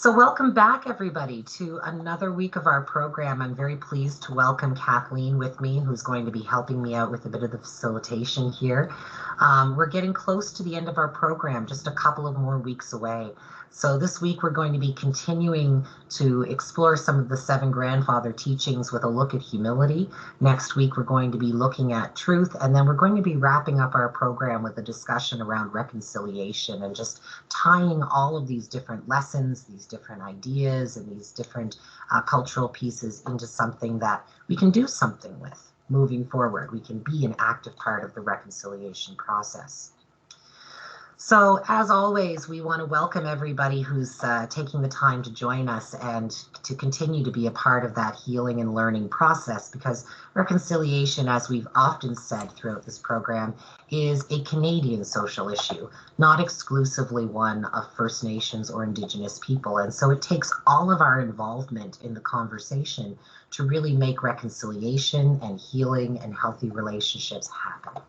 So welcome back, everybody, to another week of our program. I'm very pleased to welcome Kathleen with me, who's going to be helping me out with a bit of the facilitation here. We're getting close to the end of our program, just a couple of more weeks away. So this week we're going to be continuing to explore some of the 7 grandfather teachings with a look at humility. Next week we're going to be looking at truth, and then we're going to be wrapping up our program with a discussion around reconciliation and just tying all of these different lessons, these different ideas, and these different cultural pieces into something that we can do something with moving forward. We can be an active part of the reconciliation process. So as always, we want to welcome everybody who's taking the time to join us and to continue to be a part of that healing and learning process, because reconciliation, as we've often said throughout this program, is a Canadian social issue, not exclusively one of First Nations or Indigenous people. And so it takes all of our involvement in the conversation to really make reconciliation and healing and healthy relationships happen.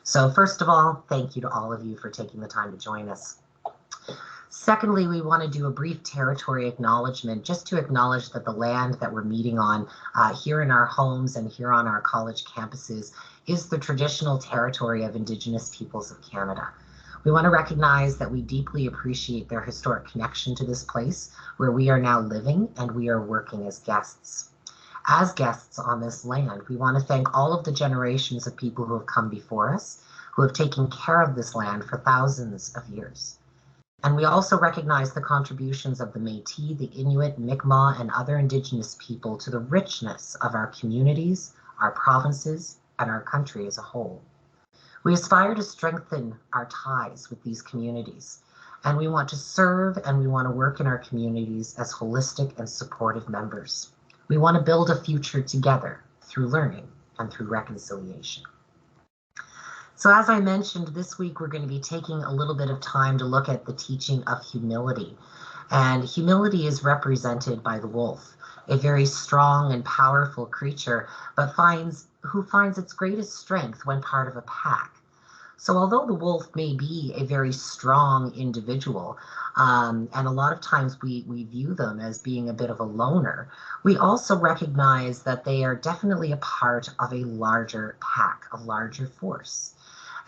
So first of all, thank you to all of you for taking the time to join us. Secondly, we want to do a brief territory acknowledgement, just to acknowledge that the land that we're meeting on here in our homes and here on our college campuses is the traditional territory of Indigenous peoples of Canada. We want to recognize that we deeply appreciate their historic connection to this place where we are now living and we are working as guests. As guests on this land, we want to thank all of the generations of people who have come before us, who have taken care of this land for thousands of years. And we also recognize the contributions of the Métis, the Inuit, Mi'kmaq, and other Indigenous people to the richness of our communities, our provinces, and our country as a whole. We aspire to strengthen our ties with these communities, and we want to serve and we want to work in our communities as holistic and supportive members. We want to build a future together through learning and through reconciliation. So as I mentioned, this week we're going to be taking a little bit of time to look at the teaching of humility. And humility is represented by the wolf, a very strong and powerful creature, but who finds its greatest strength when part of a pack. So although the wolf may be a very strong individual, and a lot of times we view them as being a bit of a loner, we also recognize that they are definitely a part of a larger pack, a larger force.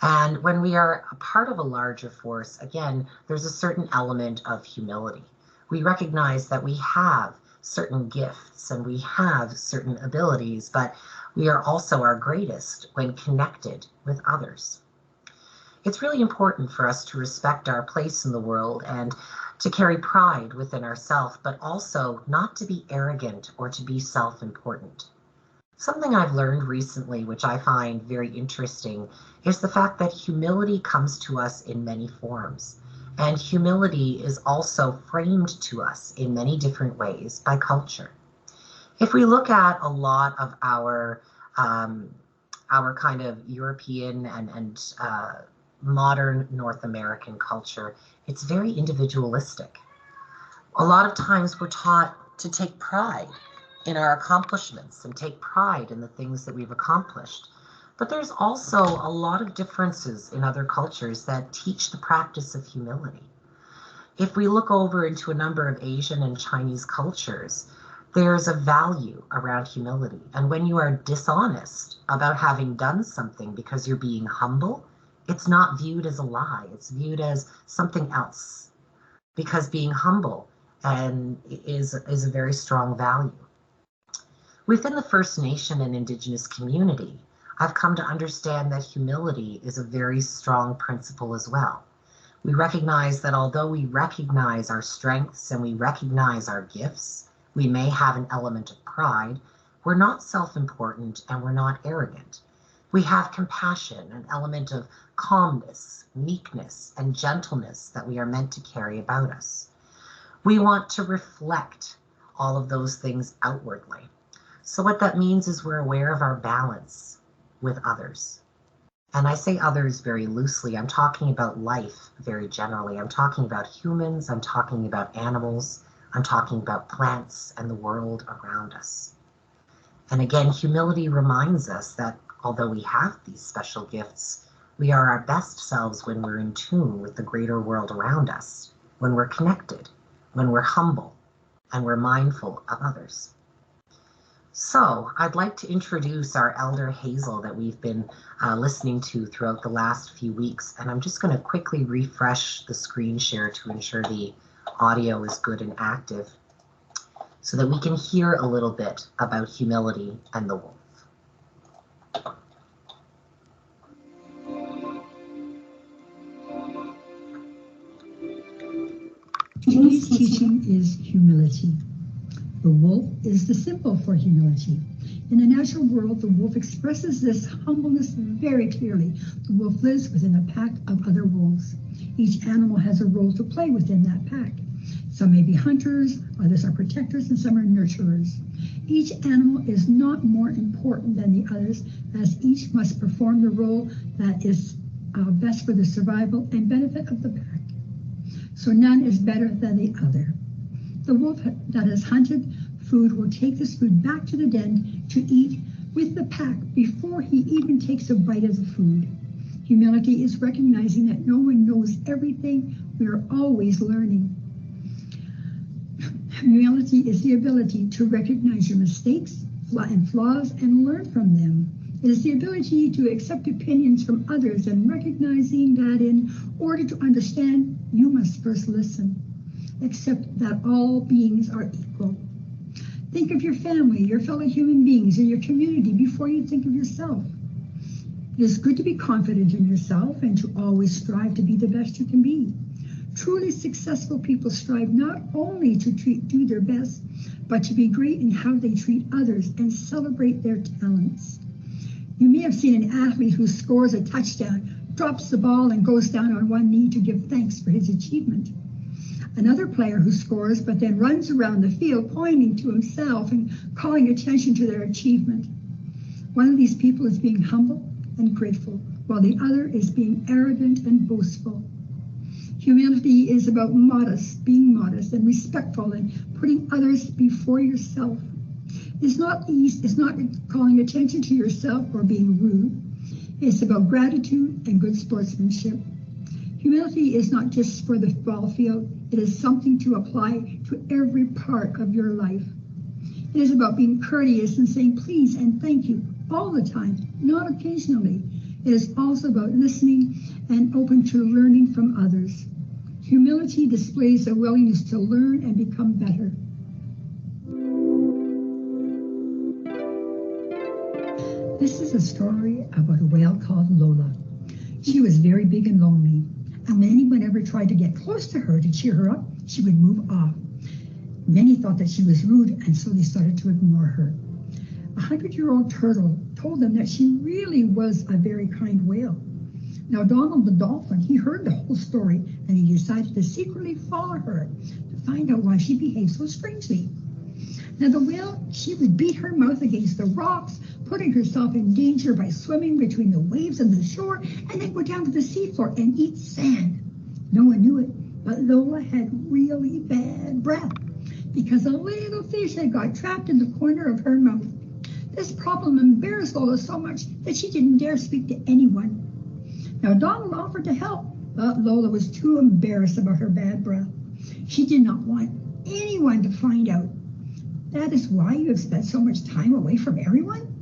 And when we are a part of a larger force, again, there's a certain element of humility. We recognize that we have certain gifts and we have certain abilities, but we are also our greatest when connected with others. It's really important for us to respect our place in the world and to carry pride within ourselves, but also not to be arrogant or to be self-important. Something I've learned recently, which I find very interesting, is the fact that humility comes to us in many forms. And humility is also framed to us in many different ways by culture. If we look at a lot of our kind of European and modern North American culture, it's very individualistic. A lot of times we're taught to take pride in our accomplishments and take pride in the things that we've accomplished. But there's also a lot of differences in other cultures that teach the practice of humility. If we look over into a number of Asian and Chinese cultures, there's a value around humility. And when you are dishonest about having done something because you're being humble, it's not viewed as a lie. It's viewed as something else, because being humble is a very strong value. Within the First Nation and Indigenous community, I've come to understand that humility is a very strong principle as well. We recognize that although we recognize our strengths and we recognize our gifts, we may have an element of pride. We're not self-important and we're not arrogant. We have compassion, an element of calmness, meekness, and gentleness that we are meant to carry about us. We want to reflect all of those things outwardly. So what that means is we're aware of our balance with others. And I say others very loosely. I'm talking about life very generally. I'm talking about humans. I'm talking about animals. I'm talking about plants and the world around us. And again, humility reminds us that although we have these special gifts, we are our best selves when we're in tune with the greater world around us, when we're connected, when we're humble and we're mindful of others. So I'd like to introduce our elder Hazel that we've been listening to throughout the last few weeks. And I'm just going to quickly refresh the screen share to ensure the audio is good and active so that we can hear a little bit about humility and the wolf. Today's teaching is humility. The wolf is the symbol for humility. In the natural world, the wolf expresses this humbleness very clearly. The wolf lives within a pack of other wolves. Each animal has a role to play within that pack. Some may be hunters, others are protectors, and some are nurturers. Each animal is not more important than the others, as each must perform the role that is best for the survival and benefit of the pack. So none is better than the other. The wolf that has hunted food will take this food back to the den to eat with the pack before he even takes a bite of the food. Humility is recognizing that no one knows everything. We are always learning. Humility is the ability to recognize your mistakes and flaws and learn from them. It is the ability to accept opinions from others and recognizing that in order to understand, you must first listen. Accept that all beings are equal. Think of your family, your fellow human beings, and your community before you think of yourself. It is good to be confident in yourself and to always strive to be the best you can be. Truly successful people strive not only to do their best, but to be great in how they treat others and celebrate their talents. You may have seen an athlete who scores a touchdown, drops the ball, and goes down on one knee to give thanks for his achievement. Another player who scores but then runs around the field pointing to himself and calling attention to their achievement. One of these people is being humble and grateful, while the other is being arrogant and boastful. Humility is about being modest and respectful and putting others before yourself. It's not calling attention to yourself or being rude. It's about gratitude and good sportsmanship. Humility is not just for the ball field. It is something to apply to every part of your life. It is about being courteous and saying please and thank you all the time, not occasionally. It is also about listening and open to learning from others. Humility displays a willingness to learn and become better. This is a story about a whale called Lola. She was very big and lonely, and when anyone ever tried to get close to her to cheer her up, she would move off. Many thought that she was rude, and so they started to ignore her. A 100-year-old turtle told them that she really was a very kind whale. Now Donald the dolphin, he heard the whole story, and he decided to secretly follow her to find out why she behaved so strangely. Now the whale, she would beat her mouth against the rocks, putting herself in danger by swimming between the waves and the shore, and then go down to the seafloor and eat sand. No one knew it, but Lola had really bad breath because a little fish had got trapped in the corner of her mouth. This problem embarrassed Lola so much that she didn't dare speak to anyone. Now Donald offered to help, but Lola was too embarrassed about her bad breath. She did not want anyone to find out. That is why you have spent so much time away from everyone?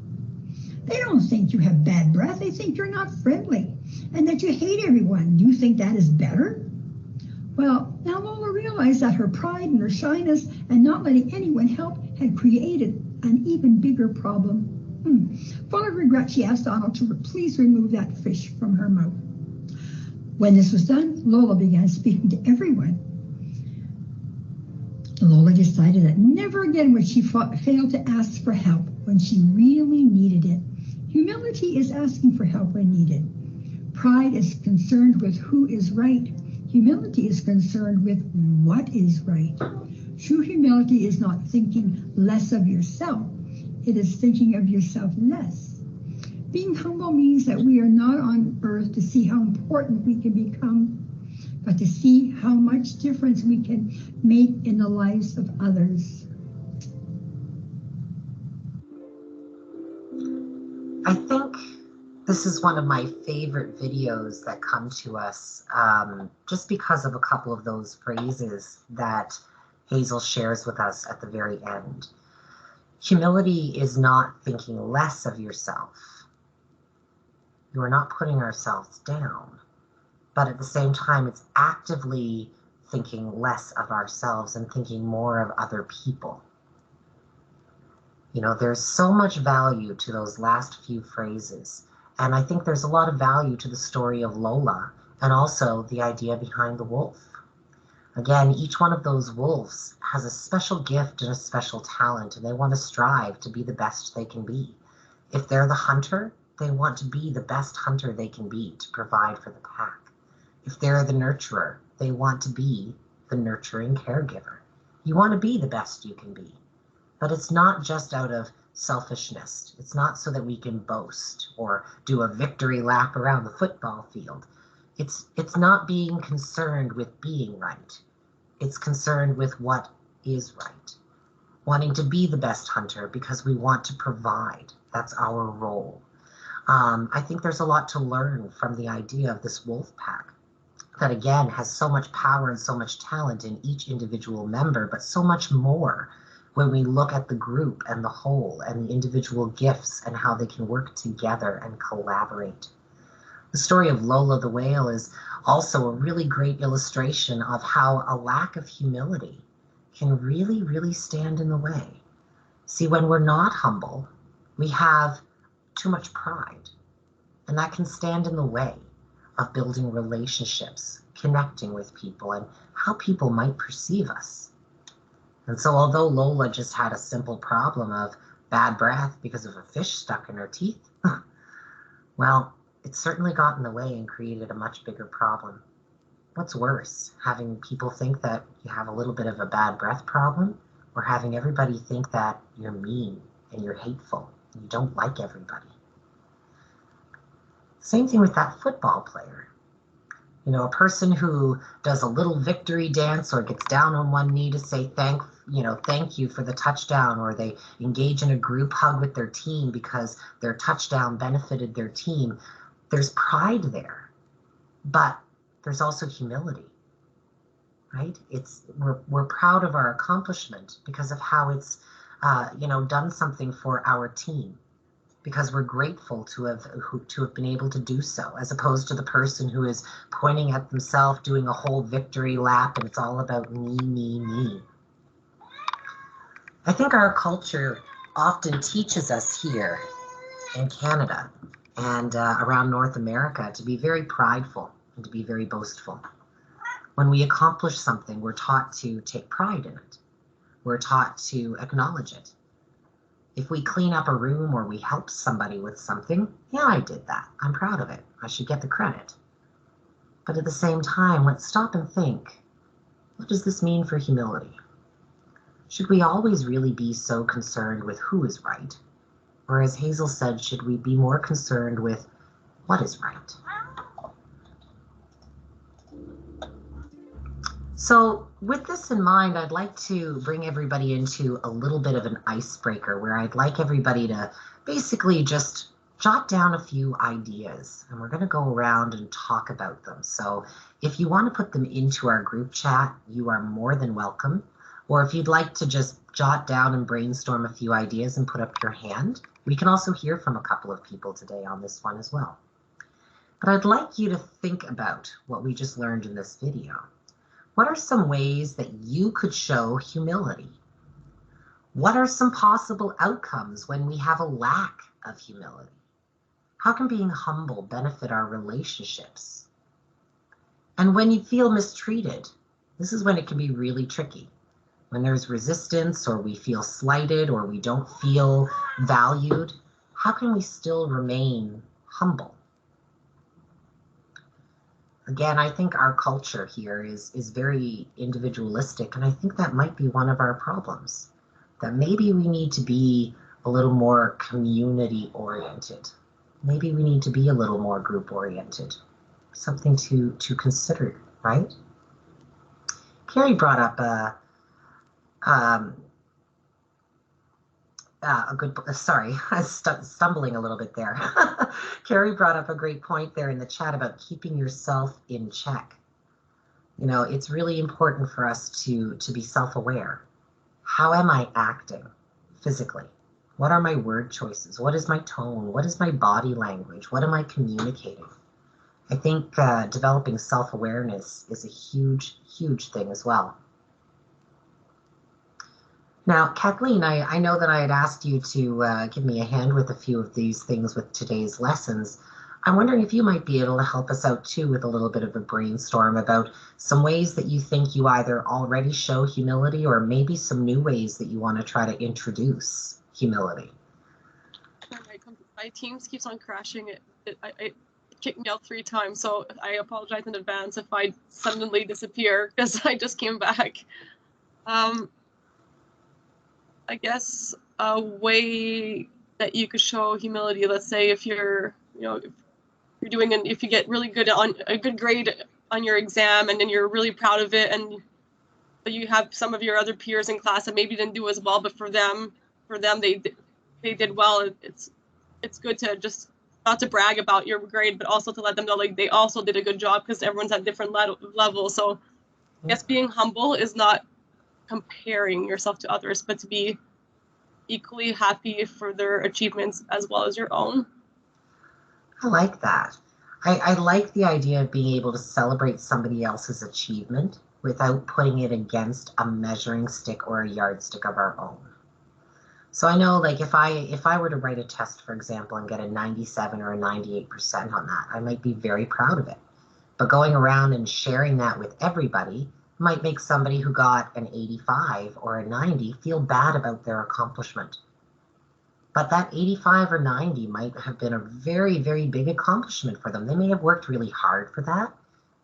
They don't think you have bad breath. They think you're not friendly and that you hate everyone. You think that is better? Well, now Lola realized that her pride and her shyness and not letting anyone help had created an even bigger problem. Full of regret, she asked Donald to please remove that fish from her mouth. When this was done, Lola began speaking to everyone. Lola decided that never again would she fail to ask for help when she really needed it. Humility is asking for help when needed. Pride is concerned with who is right. Humility is concerned with what is right. True humility is not thinking less of yourself. It is thinking of yourself less. Being humble means that we are not on earth to see how important we can become, but to see how much difference we can make in the lives of others. I think this is one of my favorite videos that come to us just because of a couple of those phrases that Hazel shares with us at the very end. Humility is not thinking less of yourself. You are not putting ourselves down, but at the same time, it's actively thinking less of ourselves and thinking more of other people. You know, there's so much value to those last few phrases. And I think there's a lot of value to the story of Lola and also the idea behind the wolf. Again, each one of those wolves has a special gift and a special talent, and they want to strive to be the best they can be. If they're the hunter, they want to be the best hunter they can be to provide for the pack. If they're the nurturer, they want to be the nurturing caregiver. You want to be the best you can be. But it's not just out of selfishness. It's not so that we can boast or do a victory lap around the football field. It's not being concerned with being right. It's concerned with what is right. Wanting to be the best hunter because we want to provide. That's our role. I think there's a lot to learn from the idea of this wolf pack that, again, has so much power and so much talent in each individual member, but so much more when we look at the group and the whole and the individual gifts and how they can work together and collaborate. The story of Lola the whale is also a really great illustration of how a lack of humility can really, really stand in the way. See, when we're not humble, we have too much pride, and that can stand in the way of building relationships, connecting with people, and how people might perceive us. And so although Lola just had a simple problem of bad breath because of a fish stuck in her teeth, well, it certainly got in the way and created a much bigger problem. What's worse, having people think that you have a little bit of a bad breath problem, or having everybody think that you're mean and you're hateful and you don't like everybody? Same thing with that football player. You know, a person who does a little victory dance or gets down on one knee to say thank you for the touchdown, or they engage in a group hug with their team because their touchdown benefited their team. There's pride there, but there's also humility, right? We're proud of our accomplishment because of how it's done something for our team, because we're grateful to have been able to do so, as opposed to the person who is pointing at themselves, doing a whole victory lap, and it's all about me, me, me. I think our culture often teaches us here in Canada and around North America to be very prideful and to be very boastful. When we accomplish something, we're taught to take pride in it. We're taught to acknowledge it. If we clean up a room or we help somebody with something, yeah, I did that. I'm proud of it. I should get the credit. But at the same time, let's stop and think, what does this mean for humility? Should we always really be so concerned with who is right? Or as Hazel said, should we be more concerned with what is right? So with this in mind, I'd like to bring everybody into a little bit of an icebreaker where I'd like everybody to basically just jot down a few ideas, and we're going to go around and talk about them. So if you want to put them into our group chat, you are more than welcome. Or if you'd like to just jot down and brainstorm a few ideas and put up your hand, we can also hear from a couple of people today on this one as well. But I'd like you to think about what we just learned in this video. What are some ways that you could show humility? What are some possible outcomes when we have a lack of humility? How can being humble benefit our relationships? And when you feel mistreated, this is when it can be really tricky. When there's resistance, or we feel slighted, or we don't feel valued, how can we still remain humble? Again, I think our culture here is very individualistic, and I think that might be one of our problems, that maybe we need to be a little more community-oriented. Maybe we need to be a little more group-oriented. Something to consider, right? Carrie brought up a good, sorry, I was stumbling a little bit there. Carrie brought up a great point there in the chat about keeping yourself in check. You know, it's really important for us to be self-aware. How am I acting physically? What are my word choices? What is my tone? What is my body language? What am I communicating? I think developing self-awareness is a huge, huge thing as well. Now, Kathleen, I know that I had asked you to give me a hand with a few of these things with today's lessons. I'm wondering if you might be able to help us out too with a little bit of a brainstorm about some ways that you think you either already show humility or maybe some new ways that you want to try to introduce humility. My Teams keeps on crashing. It kicked me out 3 times, so I apologize in advance if I suddenly disappear because I just came back. I guess a way that you could show humility, let's say if you're, if you get really good on a good grade on your exam and then you're really proud of it, and you have some of your other peers in class that maybe didn't do as well, but for them they did well. It's good to just not to brag about your grade, but also to let them know like they also did a good job because everyone's at different levels. So I guess being humble is not comparing yourself to others, but to be equally happy for their achievements as well as your own. I like that. I like the idea of being able to celebrate somebody else's achievement without putting it against a measuring stick or a yardstick of our own. So I know, like, if I were to write a test, for example, and get a 97 or a 98% on that, I might be very proud of it. But going around and sharing that with everybody might make somebody who got an 85 or a 90 feel bad about their accomplishment. But that 85 or 90 might have been a very, very big accomplishment for them. They may have worked really hard for that.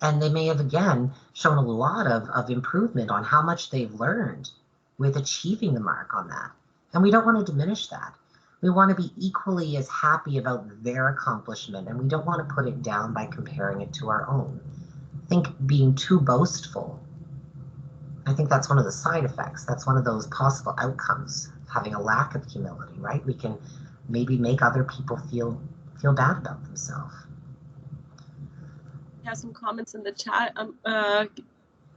And they may have, again, shown a lot of improvement on how much they've learned with achieving the mark on that. And we don't want to diminish that. We want to be equally as happy about their accomplishment, and we don't want to put it down by comparing it to our own. I think being too boastful, I think that's one of the side effects. That's one of those possible outcomes, having a lack of humility, right? We can maybe make other people feel bad about themselves. We have some comments in the chat.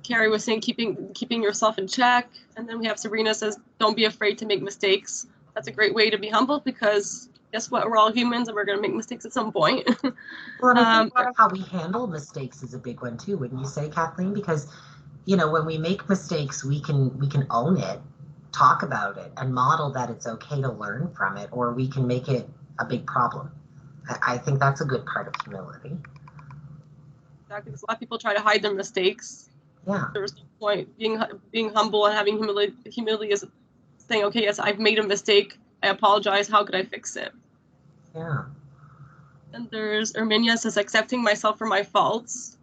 Carrie was saying keeping yourself in check, and then we have Sabrina says don't be afraid to make mistakes. That's a great way to be humble because guess what, we're all humans and we're going to make mistakes at some point. Well, I think part of how we handle mistakes is a big one too, wouldn't you say, Kathleen? Because when we make mistakes, we can own it, talk about it, and model that it's okay to learn from it, or we can make it a big problem. I think that's a good part of humility. Exactly, because a lot of people try to hide their mistakes. Yeah. There's no point. Being humble and having humility is saying, okay, yes, I've made a mistake. I apologize. How could I fix it? Yeah. And there's Erminia says accepting myself for my faults.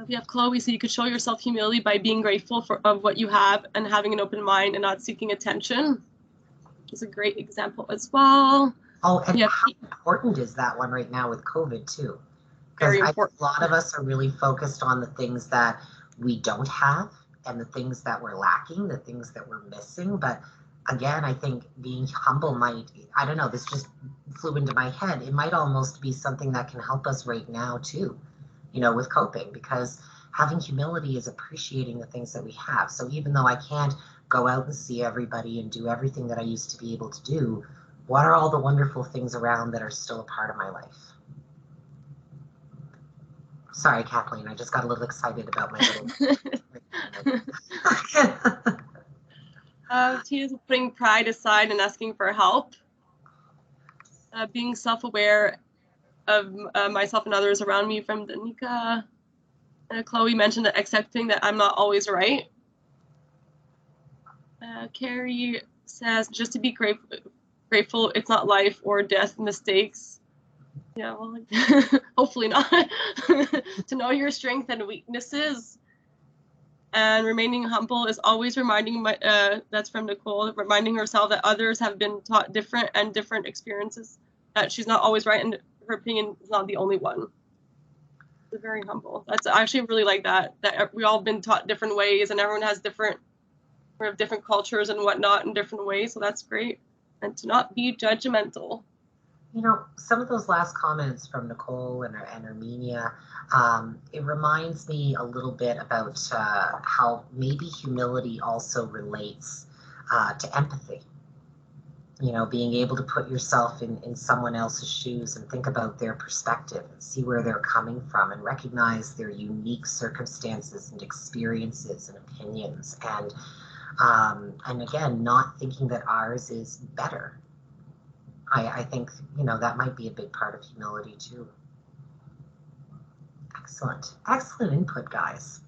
We have Chloe, so you could show yourself humility by being grateful of what you have and having an open mind and not seeking attention. Which is a great example as well. Oh, and how important is that one right now with COVID too? Because a lot of us are really focused on the things that we don't have and the things that we're lacking, the things that we're missing. But again, I think being humble might, I don't know, this just flew into my head. It might almost be something that can help us right now too, with coping, because having humility is appreciating the things that we have. So even though I can't go out and see everybody and do everything that I used to be able to do, what are all the wonderful things around that are still a part of my life? Sorry, Kathleen, I just got a little excited about my little... Tina's putting pride aside and asking for help. Being self-aware of myself and others around me from Danica. Chloe mentioned that accepting that I'm not always right. Carrie says just to be grateful it's not life or death mistakes. Yeah, well, hopefully not. To know your strengths and weaknesses. And remaining humble is always reminding that's from Nicole, reminding herself that others have been taught different experiences, that she's not always right and her opinion is not the only one. It's very humble. That's I actually really like that we all been taught different ways and everyone has different cultures and whatnot in different ways. So that's great. And to not be judgmental. Some of those last comments from Nicole and Armenia, it reminds me a little bit about how maybe humility also relates to empathy. Being able to put yourself in someone else's shoes and think about their perspective and see where they're coming from and recognize their unique circumstances and experiences and opinions. And again, not thinking that ours is better. I think, that might be a big part of humility too. Excellent. Excellent input, guys.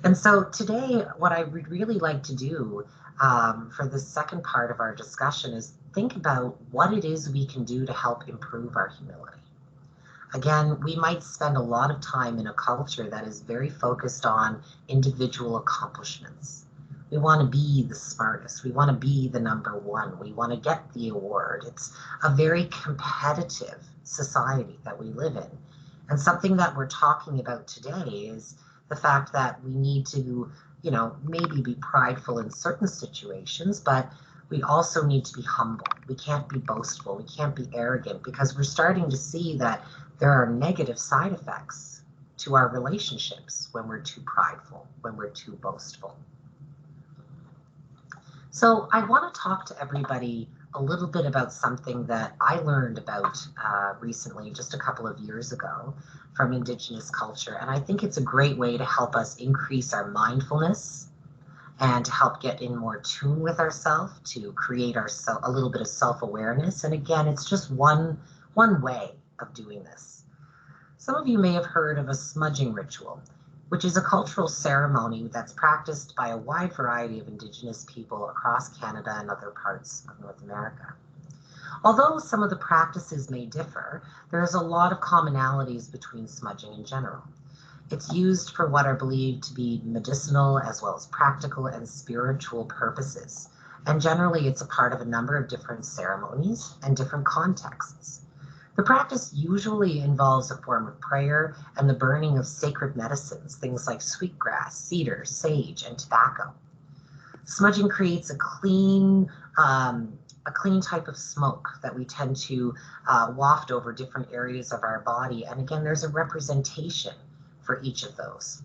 And so today, what I would really like to do for the second part of our discussion is think about what it is we can do to help improve our humility. Again, we might spend a lot of time in a culture that is very focused on individual accomplishments. We want to be the smartest. We want to be the number one. We want to get the award. It's a very competitive society that we live in. And something that we're talking about today is the fact that we need to, maybe be prideful in certain situations, but we also need to be humble. We can't be boastful. We can't be arrogant, because we're starting to see that there are negative side effects to our relationships when we're too prideful, when we're too boastful. So I want to talk to everybody a little bit about something that I learned about recently, just a couple of years ago, from Indigenous culture. And I think it's a great way to help us increase our mindfulness and to help get in more tune with ourselves, to create a little bit of self-awareness. And again, it's just one way of doing this. Some of you may have heard of a smudging ritual, which is a cultural ceremony that's practiced by a wide variety of Indigenous people across Canada and other parts of North America. Although some of the practices may differ, there is a lot of commonalities between smudging in general. It's used for what are believed to be medicinal as well as practical and spiritual purposes. And generally, it's a part of a number of different ceremonies and different contexts. The practice usually involves a form of prayer and the burning of sacred medicines, things like sweetgrass, cedar, sage, and tobacco. Smudging creates a clean type of smoke that we tend to waft over different areas of our body. And again, there's a representation for each of those.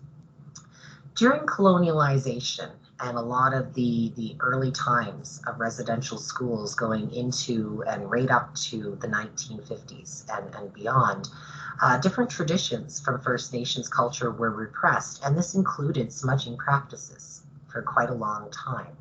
During colonialization and a lot of the early times of residential schools going into and right up to the 1950s and beyond, different traditions from First Nations culture were repressed, and this included smudging practices for quite a long time.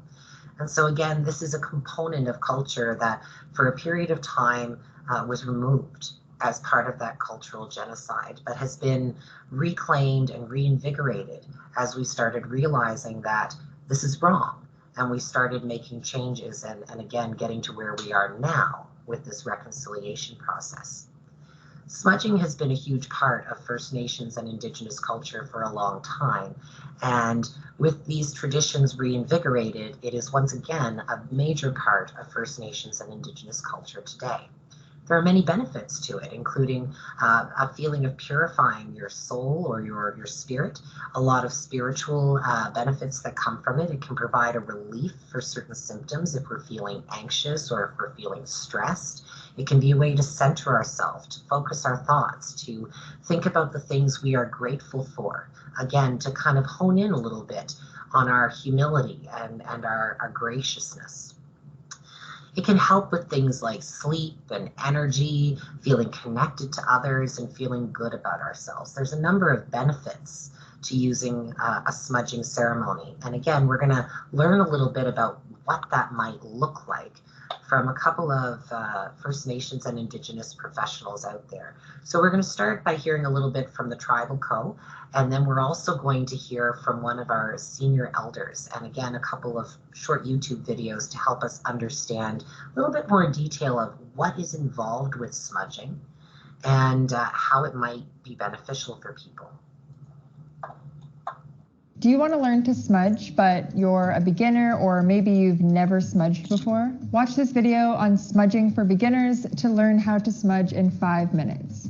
And so again, this is a component of culture that for a period of time was removed as part of that cultural genocide, but has been reclaimed and reinvigorated as we started realizing that this is wrong, and we started making changes and again getting to where we are now with this reconciliation process. Smudging has been a huge part of First Nations and Indigenous culture for a long time, and with these traditions reinvigorated, it is once again a major part of First Nations and Indigenous culture today. There are many benefits to it, including a feeling of purifying your soul or your spirit, a lot of spiritual benefits that come from it. It can provide a relief for certain symptoms if we're feeling anxious or if we're feeling stressed. It can be a way to center ourselves, to focus our thoughts, to think about the things we are grateful for. Again, to kind of hone in a little bit on our humility and our graciousness. It can help with things like sleep and energy, feeling connected to others, and feeling good about ourselves. There's a number of benefits to using a smudging ceremony. And again, we're going to learn a little bit about what that might look like from a couple of First Nations and Indigenous professionals out there. So we're going to start by hearing a little bit from the Tribal Co, and then we're also going to hear from one of our senior elders, and again, a couple of short YouTube videos to help us understand a little bit more detail of what is involved with smudging and how it might be beneficial for people. Do you want to learn to smudge, but you're a beginner or maybe you've never smudged before? Watch this video on smudging for beginners to learn how to smudge in 5 minutes.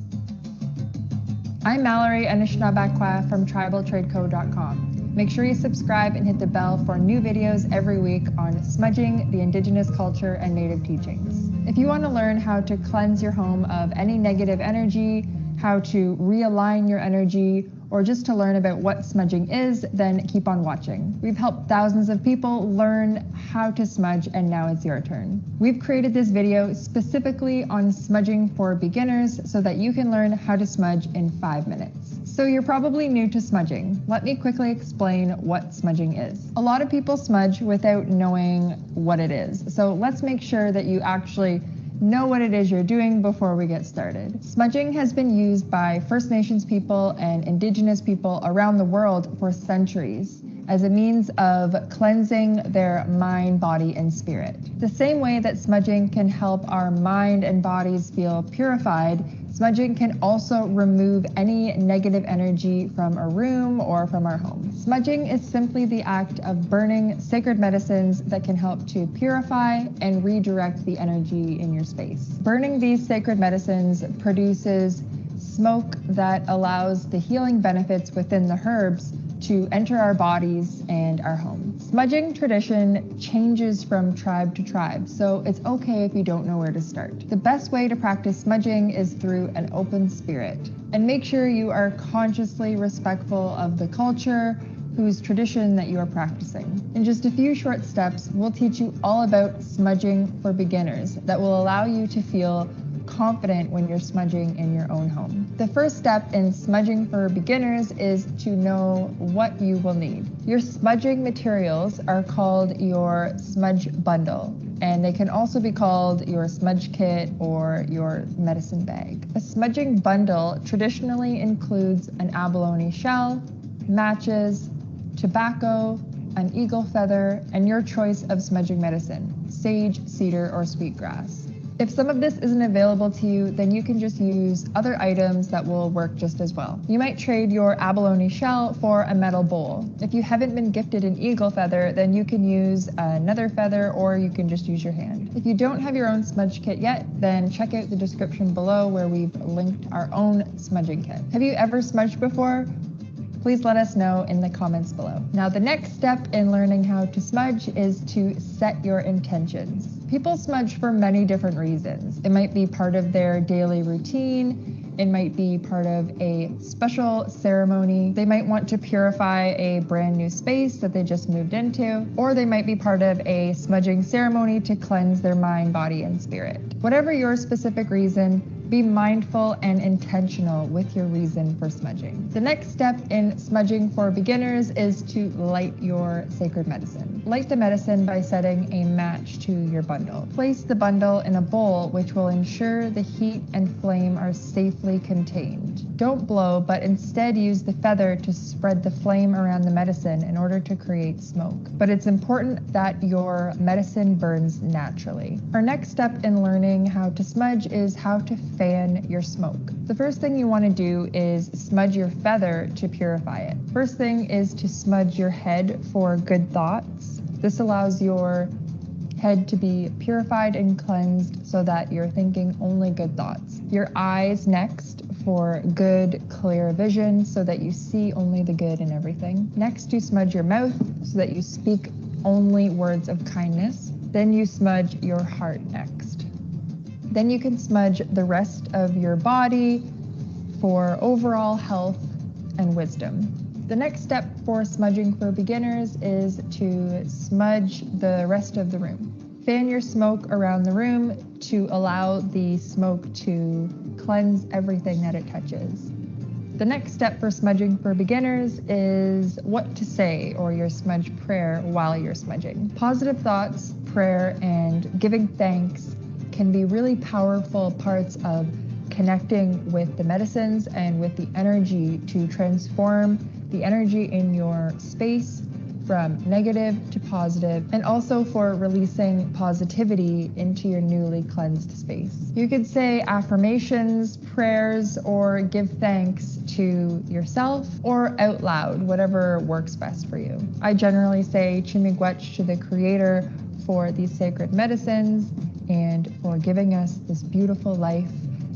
I'm Mallory Anishinabekwa from tribaltradeco.com. Make sure you subscribe and hit the bell for new videos every week on smudging, the Indigenous culture, and Native teachings. If you want to learn how to cleanse your home of any negative energy, how to realign your energy, or just to learn about what smudging is, then keep on watching. We've helped thousands of people learn how to smudge, and now it's your turn. We've created this video specifically on smudging for beginners so that you can learn how to smudge in 5 minutes. So you're probably new to smudging. Let me quickly explain what smudging is. A lot of people smudge without knowing what it is. So let's make sure that you actually know what it is you're doing before we get started. Smudging has been used by First Nations people and Indigenous people around the world for centuries as a means of cleansing their mind, body, and spirit. The same way that smudging can help our mind and bodies feel purified, smudging can also remove any negative energy from a room or from our home. Smudging is simply the act of burning sacred medicines that can help to purify and redirect the energy in your space. Burning these sacred medicines produces smoke that allows the healing benefits within the herbs to enter our bodies and our home. Smudging tradition changes from tribe to tribe, so it's okay if you don't know where to start. The best way to practice smudging is through an open spirit. And make sure you are consciously respectful of the culture whose tradition that you are practicing. In just a few short steps, we'll teach you all about smudging for beginners that will allow you to feel confident when you're smudging in your own home. The first step in smudging for beginners is to know what you will need. Your smudging materials are called your smudge bundle, and they can also be called your smudge kit or your medicine bag. A smudging bundle traditionally includes an abalone shell, matches, tobacco, an eagle feather, and your choice of smudging medicine, sage, cedar, or sweetgrass. If some of this isn't available to you, then you can just use other items that will work just as well. You might trade your abalone shell for a metal bowl. If you haven't been gifted an eagle feather, then you can use another feather, or you can just use your hand. If you don't have your own smudge kit yet, then check out the description below where we've linked our own smudging kit. Have you ever smudged before? Please let us know in the comments below. Now, the next step in learning how to smudge is to set your intentions. People smudge for many different reasons. It might be part of their daily routine. It might be part of a special ceremony. They might want to purify a brand new space that they just moved into, or they might be part of a smudging ceremony to cleanse their mind, body, and spirit. Whatever your specific reason, be mindful and intentional with your reason for smudging. The next step in smudging for beginners is to light your sacred medicine. Light the medicine by setting a match to your bundle. Place the bundle in a bowl, which will ensure the heat and flame are safely contained. Don't blow, but instead use the feather to spread the flame around the medicine in order to create smoke. But it's important that your medicine burns naturally. Our next step in learning how to smudge is how to fan your smoke. The first thing you want to do is smudge your feather to purify it. First thing is to smudge your head for good thoughts. This allows your head to be purified and cleansed so that you're thinking only good thoughts. Your eyes next for good, clear vision so that you see only the good in everything. Next, you smudge your mouth so that you speak only words of kindness. Then you smudge your heart next. Then you can smudge the rest of your body for overall health and wisdom. The next step for smudging for beginners is to smudge the rest of the room. Fan your smoke around the room to allow the smoke to cleanse everything that it touches. The next step for smudging for beginners is what to say, or your smudge prayer while you're smudging. Positive thoughts, prayer, and giving thanks can be really powerful parts of connecting with the medicines and with the energy to transform the energy in your space from negative to positive, and also for releasing positivity into your newly cleansed space. You could say affirmations, prayers, or give thanks to yourself or out loud, whatever works best for you. I generally say Chimigwech to the Creator for these sacred medicines and for giving us this beautiful life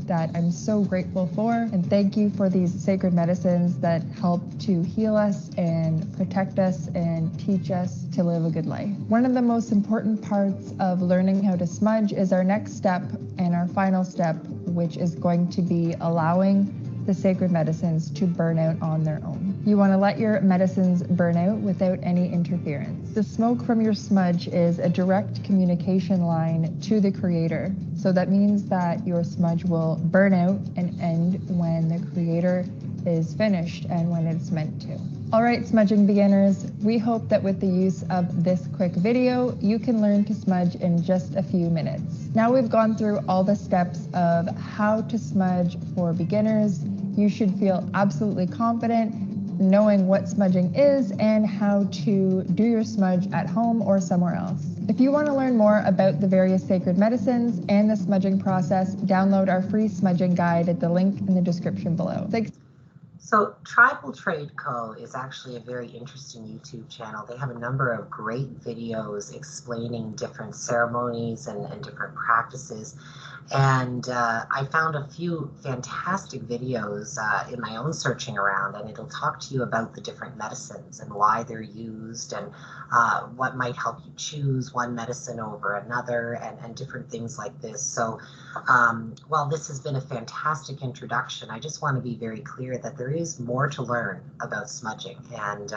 that I'm so grateful for. And thank you for these sacred medicines that help to heal us and protect us and teach us to live a good life. One of the most important parts of learning how to smudge is our next step and our final step, which is going to be allowing the sacred medicines to burn out on their own. You want to let your medicines burn out without any interference. The smoke from your smudge is a direct communication line to the creator. So that means that your smudge will burn out and end when the creator is finished and when it's meant to. All right, smudging beginners, we hope that with the use of this quick video, you can learn to smudge in just a few minutes. Now we've gone through all the steps of how to smudge for beginners. You should feel absolutely confident knowing what smudging is and how to do your smudge at home or somewhere else. If you want to learn more about the various sacred medicines and the smudging process, download our free smudging guide at the link in the description below. Thanks. So Tribal Trade Co. is actually a very interesting YouTube channel. They have a number of great videos explaining different ceremonies and different practices. And I found a few fantastic videos in my own searching around, and it'll talk to you about the different medicines and why they're used and what might help you choose one medicine over another and different things like this. So while this has been a fantastic introduction, I just want to be very clear that there is more to learn about smudging. And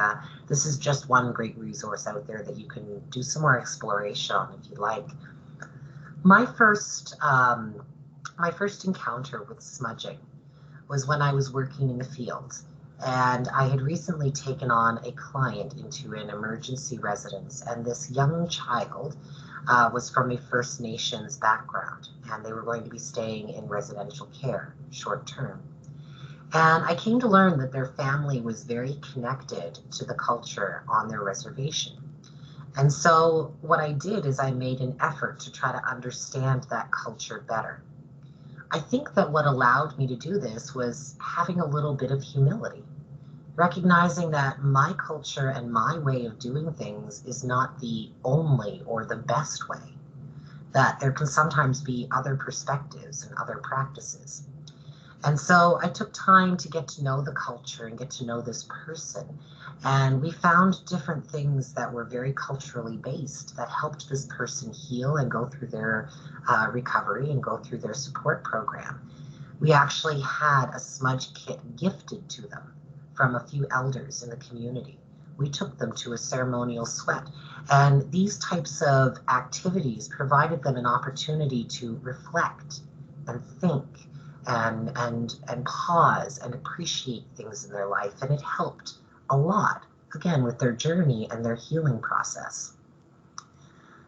this is just one great resource out there that you can do some more exploration on if you like. My first encounter with smudging was when I was working in the field, and I had recently taken on a client into an emergency residence, and this young child was from a First Nations background, and they were going to be staying in residential care short term. And I came to learn that their family was very connected to the culture on their reservation. And so what I did is I made an effort to try to understand that culture better. I think that what allowed me to do this was having a little bit of humility, recognizing that my culture and my way of doing things is not the only or the best way, that there can sometimes be other perspectives and other practices. And so I took time to get to know the culture and get to know this person. And we found different things that were very culturally based that helped this person heal and go through their recovery and go through their support program. We actually had a smudge kit gifted to them from a few elders in the community. We took them to a ceremonial sweat. And these types of activities provided them an opportunity to reflect and think and pause and appreciate things in their life. And it helped a lot, again, with their journey and their healing process.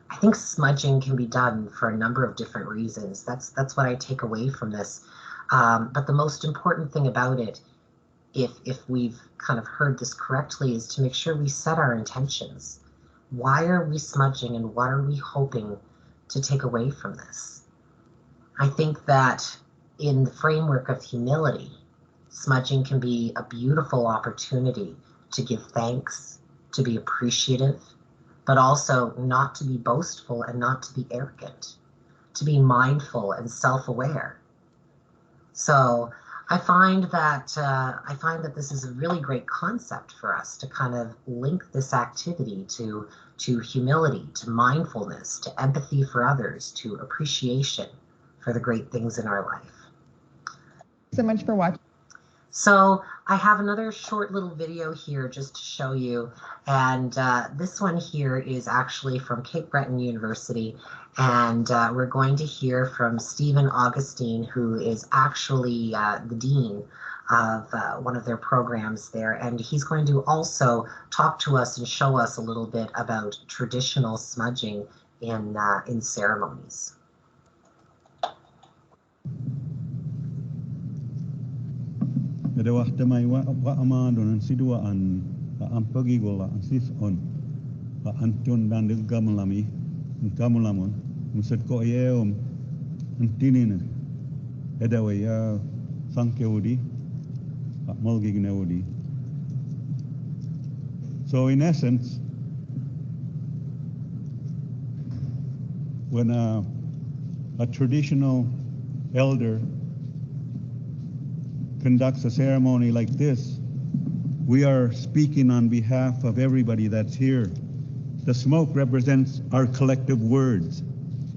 I think smudging can be done for a number of different reasons. That's what I take away from this. But the most important thing about it, if we've kind of heard this correctly, is to make sure we set our intentions. Why are we smudging and what are we hoping to take away from this? I think that in the framework of humility, smudging can be a beautiful opportunity to give thanks, to be appreciative, but also not to be boastful and not to be arrogant, to be mindful and self-aware. So I find that this is a really great concept for us to kind of link this activity to humility, to mindfulness, to empathy for others, to appreciation for the great things in our life. So much for watching. So I have another short little video here just to show you, and this one here is actually from Cape Breton University, and we're going to hear from Stephen Augustine, who is actually the dean of one of their programs there, and he's going to also talk to us and show us a little bit about traditional smudging in ceremonies. Ada waktu mai wa amado nan sidua an pagi gola an sis on antun dan de gamalami gamalamon musat ko yeom antinina ada wa ya sankeudi molgi gneudi. So in essence, when a traditional elder conducts a ceremony like this, we are speaking on behalf of everybody that's here. The smoke represents our collective words.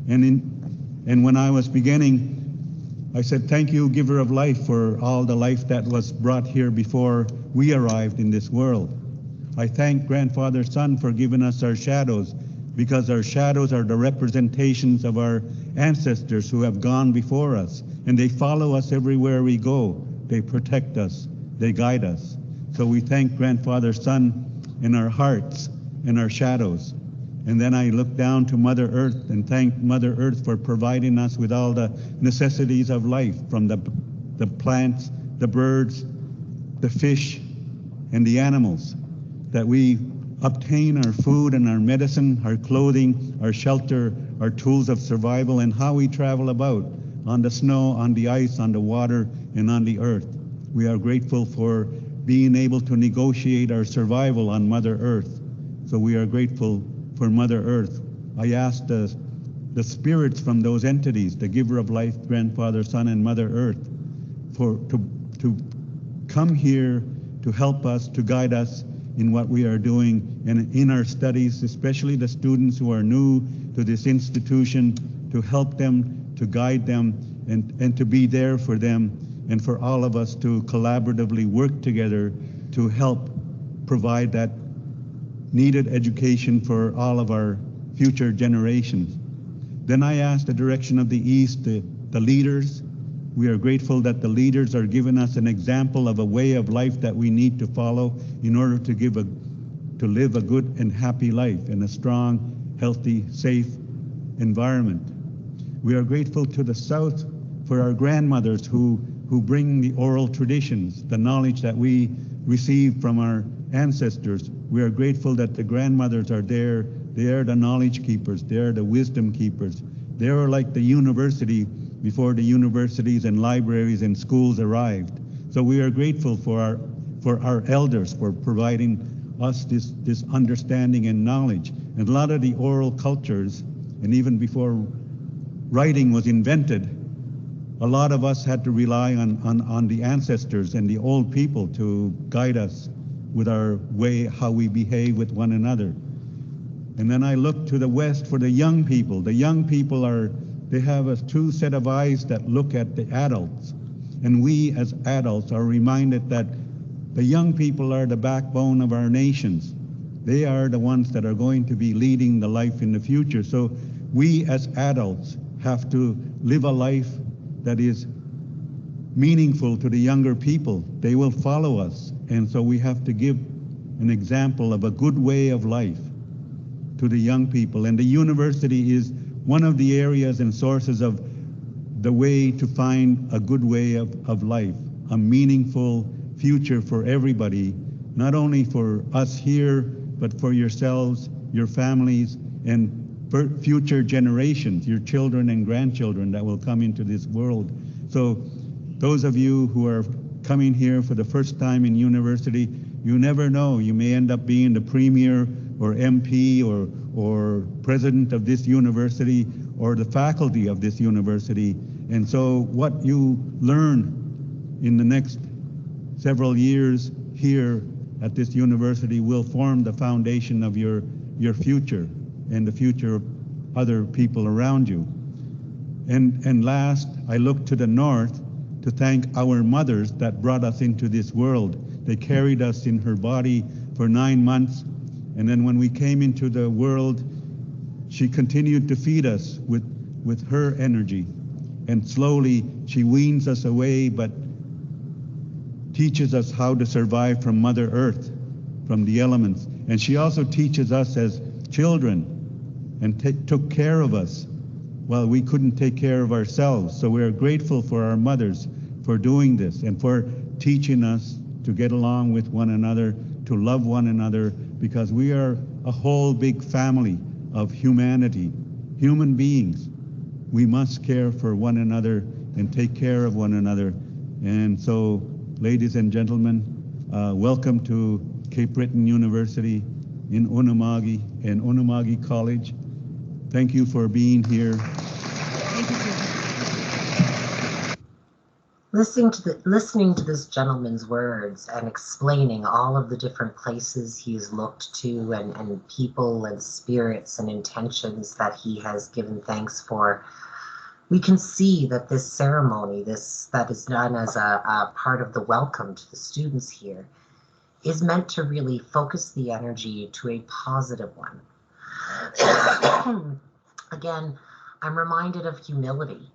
And when I was beginning, I said, thank you, giver of life, for all the life that was brought here before we arrived in this world. I thank Grandfather Sun for giving us our shadows, because our shadows are the representations of our ancestors who have gone before us, and they follow us everywhere we go. They protect us, they guide us. So we thank Grandfather Sun in our hearts and our shadows. And then I look down to Mother Earth and thank Mother Earth for providing us with all the necessities of life, from the plants, the birds, the fish, and the animals, that we obtain our food and our medicine, our clothing, our shelter, our tools of survival, and how we travel about on the snow, on the ice, on the water, and on the earth. We are grateful for being able to negotiate our survival on Mother Earth. So we are grateful for Mother Earth. I ask the spirits from those entities, the giver of life, Grandfather Sun, and Mother Earth, to come here to help us, to guide us in what we are doing and in our studies, especially the students who are new to this institution, to help them, to guide them, and to be there for them, and for all of us to collaboratively work together to help provide that needed education for all of our future generations. Then I asked the direction of the East, the leaders. We are grateful that the leaders are giving us an example of a way of life that we need to follow in order to live a good and happy life in a strong, healthy, safe environment. We are grateful to the South for our grandmothers who bring the oral traditions, the knowledge that we receive from our ancestors. We are grateful that the grandmothers are there. They are the knowledge keepers. They are the wisdom keepers. They are like the university before the universities and libraries and schools arrived. So we are grateful for our elders for providing us this understanding and knowledge. And a lot of the oral cultures, and even before writing was invented, a lot of us had to rely on the ancestors and the old people to guide us with our way, how we behave with one another. And then I look to the West for the young people. The young people they have a true set of eyes that look at the adults. And we as adults are reminded that the young people are the backbone of our nations. They are the ones that are going to be leading the life in the future. So we as adults have to live a life that is meaningful to the younger people. They will follow us. And so we have to give an example of a good way of life to the young people. And the university is one of the areas and sources of the way to find a good way of life, a meaningful future for everybody, not only for us here, but for yourselves, your families, and for future generations, your children and grandchildren that will come into this world. So those of you who are coming here for the first time in university, you never know. You may end up being the premier or MP or president of this university or the faculty of this university. And so what you learn in the next several years here at this university will form the foundation of your future and the future of other people around you. And last, I look to the north to thank our mothers that brought us into this world. They carried us in her body for 9 months, and then when we came into the world, she continued to feed us with her energy. And slowly she weans us away, but teaches us how to survive from Mother Earth, from the elements. And she also teaches us as children and took care of us while we couldn't take care of ourselves. So we are grateful for our mothers for doing this and for teaching us to get along with one another, to love one another, because we are a whole big family of humanity, human beings. We must care for one another and take care of one another. And so, ladies and gentlemen, welcome to Cape Breton University in Unama'ki and Unama'ki College. Thank you for being here. Thank you, Susan. Listening to this gentleman's words and explaining all of the different places he's looked to and people and spirits and intentions that he has given thanks for, we can see that this ceremony, that is done as a part of the welcome to the students here, is meant to really focus the energy to a positive one. Again, I'm reminded of humility.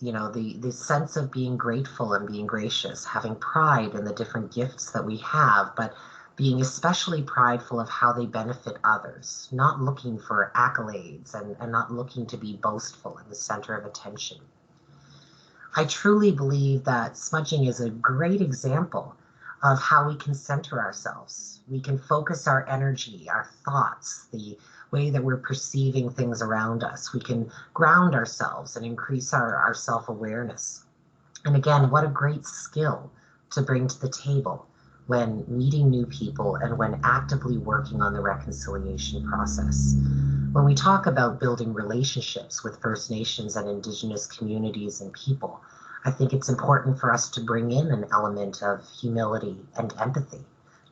You know, the sense of being grateful and being gracious, having pride in the different gifts that we have, but being especially prideful of how they benefit others, not looking for accolades and not looking to be boastful in the center of attention. I truly believe that smudging is a great example of how we can center ourselves. We can focus our energy, our thoughts, the way that we're perceiving things around us. We can ground ourselves and increase our self-awareness. And again, what a great skill to bring to the table when meeting new people and when actively working on the reconciliation process. When we talk about building relationships with First Nations and Indigenous communities and people, I think it's important for us to bring in an element of humility and empathy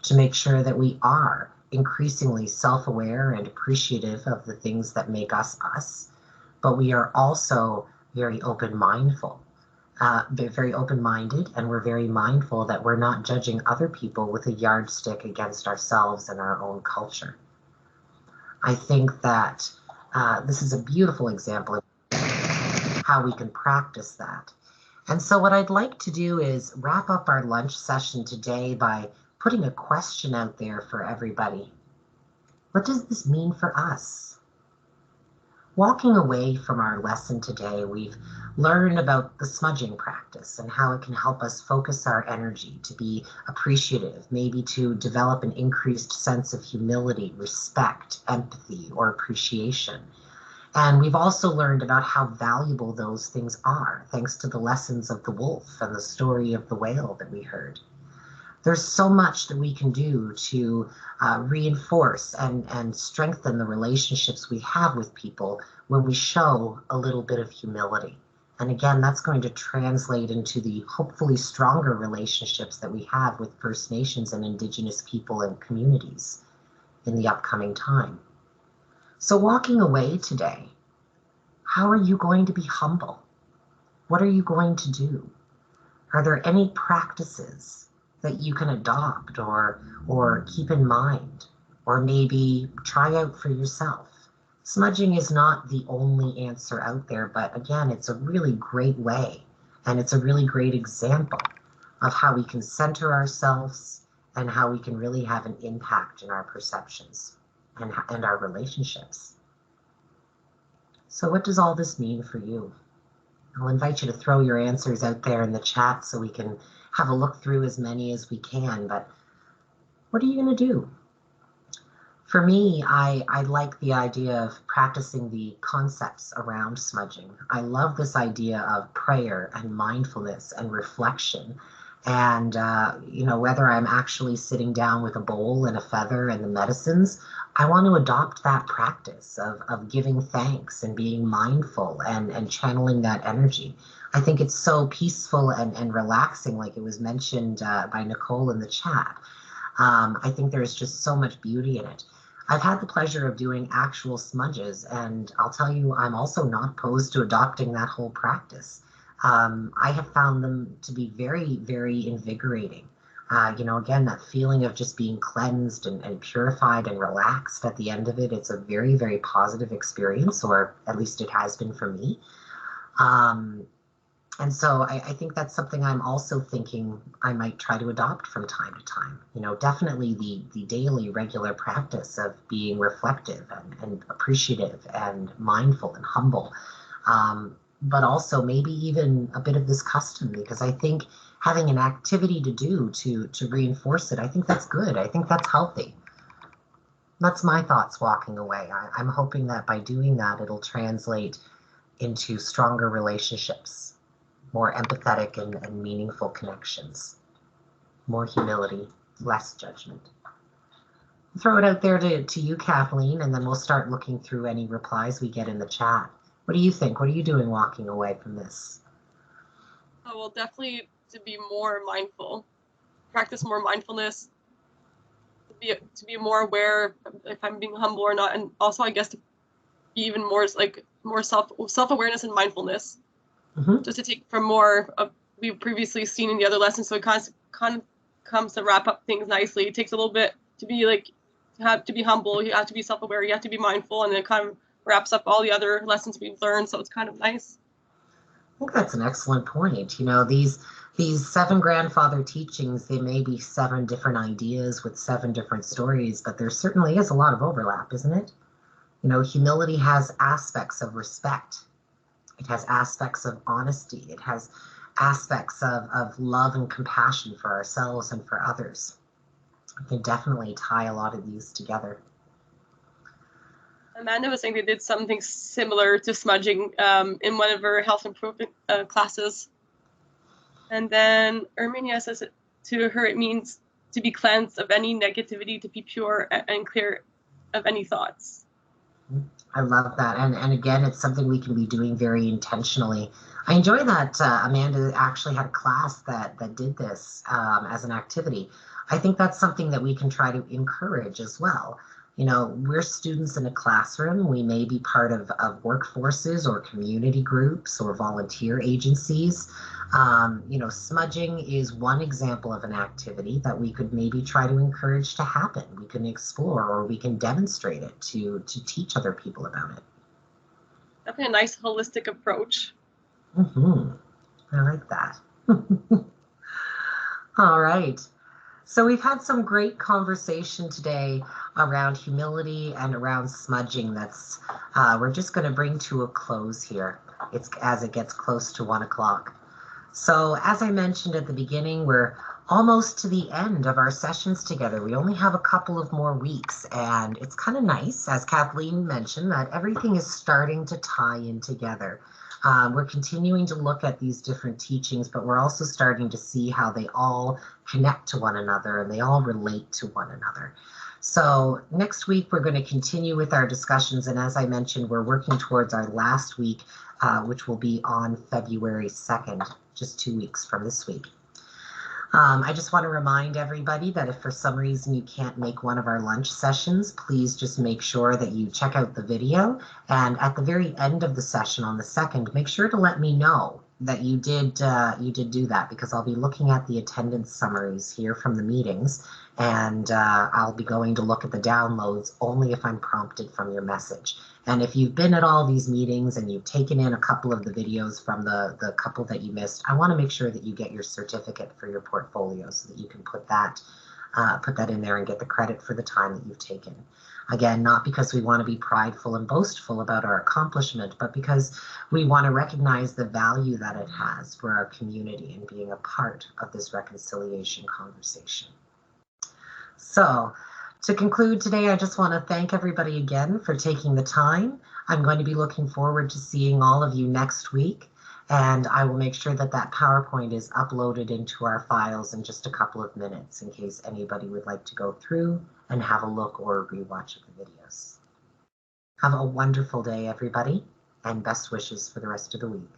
to make sure that we are increasingly self-aware and appreciative of the things that make us us, but we are also very open-minded, and we're very mindful that we're not judging other people with a yardstick against ourselves and our own culture. I think that this is a beautiful example of how we can practice that. And so what I'd like to do is wrap up our lunch session today by putting a question out there for everybody. What does this mean for us? Walking away from our lesson today, we've learned about the smudging practice and how it can help us focus our energy to be appreciative, maybe to develop an increased sense of humility, respect, empathy, or appreciation. And we've also learned about how valuable those things are, thanks to the lessons of the wolf and the story of the whale that we heard. There's so much that we can do to reinforce and strengthen the relationships we have with people when we show a little bit of humility. And again, that's going to translate into the hopefully stronger relationships that we have with First Nations and Indigenous people and communities in the upcoming time. So walking away today, how are you going to be humble? What are you going to do? Are there any practices that you can adopt or keep in mind, or maybe try out for yourself? Smudging is not the only answer out there, but again, it's a really great way, and it's a really great example of how we can center ourselves and how we can really have an impact in our perceptions and our relationships. So what does all this mean for you? I'll invite you to throw your answers out there in the chat so we can have a look through as many as we can, but what are you going to do? For me, I like the idea of practicing the concepts around smudging. I love this idea of prayer and mindfulness and reflection. And, whether I'm actually sitting down with a bowl and a feather and the medicines, I want to adopt that practice of giving thanks and being mindful and channeling that energy. I think it's so peaceful and relaxing, like it was mentioned by Nicole in the chat. I think there's just so much beauty in it. I've had the pleasure of doing actual smudges, and I'll tell you, I'm also not opposed to adopting that whole practice. I have found them to be very, very invigorating. Again, that feeling of just being cleansed and purified and relaxed at the end of it, it's a very, very positive experience, or at least it has been for me. And so I think that's something I'm also thinking I might try to adopt from time to time. Definitely the daily, regular practice of being reflective and appreciative and mindful and humble. But also maybe even a bit of this custom, because I think having an activity to do to reinforce it, I think that's good. I think that's healthy. That's my thoughts walking away. I'm hoping that by doing that, it'll translate into stronger relationships, more empathetic and meaningful connections, more humility, less judgment. Throw it out there to you, Kathleen, and then we'll start looking through any replies we get in the chat. What do you think? What are you doing walking away from this? Oh, well, definitely to be more mindful, practice more mindfulness, to be more aware if I'm being humble or not, and also I guess to be even more self-awareness and mindfulness, just to take from more of we've previously seen in the other lessons. So it kind of comes to wrap up things nicely. It takes a little bit to be like, you have to be humble, you have to be self-aware, you have to be mindful, and it kind of wraps up all the other lessons we've learned. So it's kind of nice. I think that's an excellent point. You know, these 7 grandfather teachings, they may be 7 different ideas with 7 different stories, but there certainly is a lot of overlap, isn't it? You know, humility has aspects of respect. It has aspects of honesty. It has aspects of love and compassion for ourselves and for others. We can definitely tie a lot of these together. Amanda was saying they did something similar to smudging in one of her health improvement classes. And then Erminia says to her it means to be cleansed of any negativity, to be pure and clear of any thoughts. I love that. And again, it's something we can be doing very intentionally. I enjoy that Amanda actually had a class that did this as an activity. I think that's something that we can try to encourage as well. You know, we're students in a classroom. We may be part of workforces or community groups or volunteer agencies. You know, smudging is one example of an activity that we could maybe try to encourage to happen. We can explore or we can demonstrate it to teach other people about it. Definitely a nice holistic approach. I like that. All right. So we've had some great conversation today around humility and around smudging. That's we're just going to bring to a close here. It's as it gets close to 1 o'clock. So as I mentioned at the beginning, we're almost to the end of our sessions together. We only have a couple of more weeks, and it's kind of nice, as Kathleen mentioned, that everything is starting to tie in together. We're continuing to look at these different teachings, but we're also starting to see how they all connect to one another and they all relate to one another. So next week, we're going to continue with our discussions. And as I mentioned, we're working towards our last week, which will be on February 2nd, just 2 weeks from this week. I just want to remind everybody that if for some reason you can't make one of our lunch sessions, please just make sure that you check out the video. And at the very end of the session on the 2nd, make sure to let me know that you did do that, because I'll be looking at the attendance summaries here from the meetings, and I'll be going to look at the downloads only if I'm prompted from your message. And if you've been at all these meetings and you've taken in a couple of the videos from the couple that you missed, I want to make sure that you get your certificate for your portfolio so that you can put that in there and get the credit for the time that you've taken. Again, not because we want to be prideful and boastful about our accomplishment, but because we want to recognize the value that it has for our community and being a part of this reconciliation conversation. So, to conclude today, I just want to thank everybody again for taking the time. I'm going to be looking forward to seeing all of you next week, and I will make sure that that PowerPoint is uploaded into our files in just a couple of minutes in case anybody would like to go through and have a look or a rewatch of the videos. Have a wonderful day, everybody, and best wishes for the rest of the week.